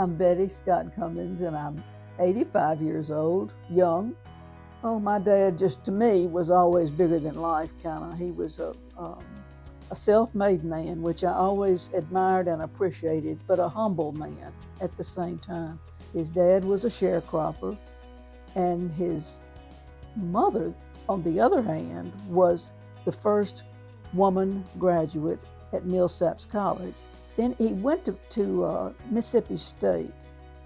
I'm Betty Scott Cummins, and I'm 85 years old, young. Oh, my dad just to me was always bigger than life, kind of. He was a self-made man, which I always admired and appreciated, but a humble man at the same time. His dad was a sharecropper, and his mother, on the other hand, was the first woman graduate at Millsaps College. Then he went to Mississippi State,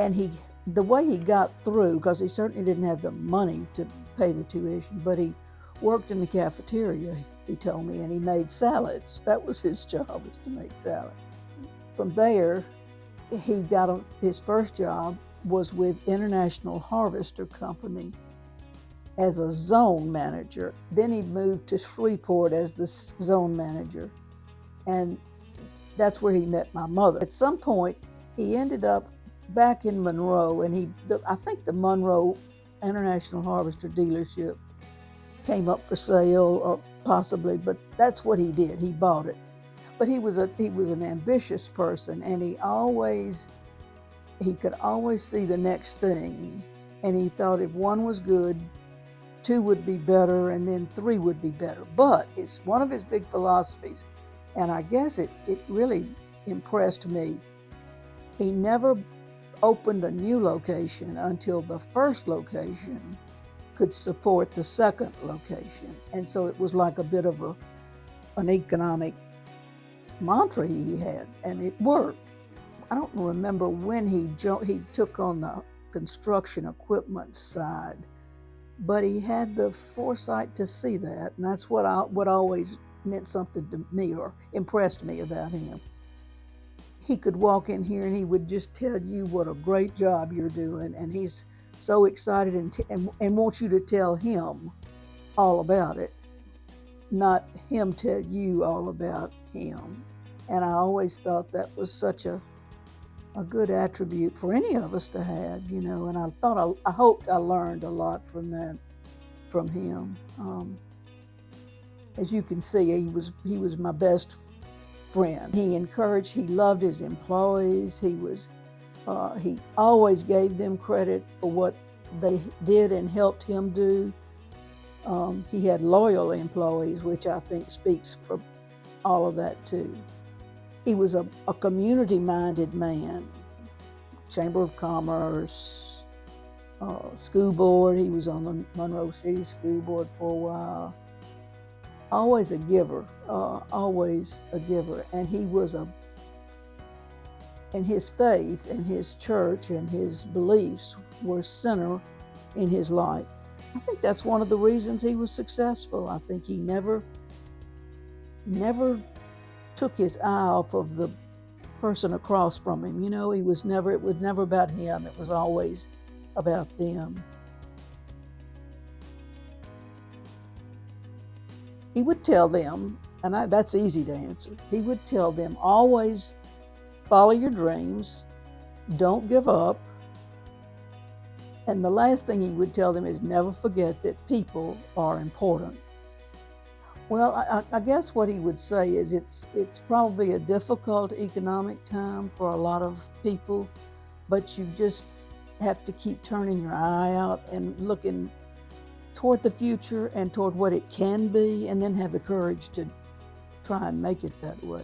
and the way he got through, because he certainly didn't have the money to pay the tuition, but he worked in the cafeteria, he told me, and he made salads. That was his job, was to make salads. From there, his first job was with International Harvester Company as a zone manager. Then he moved to Shreveport as the zone manager, and that's where he met my mother. At some point, he ended up back in Monroe, and I think the Monroe International Harvester dealership came up for sale, or possibly, but that's what he did. He bought it. But he was an ambitious person, and he could always see the next thing, and he thought if one was good, two would be better, and then three would be better. But it's one of his big philosophies, and I guess it really impressed me. He never opened a new location until the first location could support the second location. And so it was like a bit of an economic mantra he had, and it worked. I don't remember when he took on the construction equipment side, but he had the foresight to see that, and that's what always meant something to me or impressed me about him. He could walk in here and he would just tell you what a great job you're doing, and he's so excited and wants you to tell him all about it, not him tell you all about him. And I always thought that was such a good attribute for any of us to have, and I hoped I learned a lot from him. As you can see, he was my best friend. He loved his employees. He always gave them credit for what they did and helped him do. He had loyal employees, which I think speaks for all of that too. He was a community-minded man. Chamber of Commerce, school board. He was on the Monroe City School Board for a while. Always a giver, And he was and his faith and his church and his beliefs were center in his life. I think that's one of the reasons he was successful. I think he never took his eye off of the person across from him. It was never about him. It was always about them. He would tell them, and that's easy to answer. He would tell them, always follow your dreams, don't give up. And the last thing he would tell them is never forget that people are important. Well, I guess what he would say is it's probably a difficult economic time for a lot of people, but you just have to keep turning your eye out and looking toward the future and toward what it can be, and then have the courage to try and make it that way.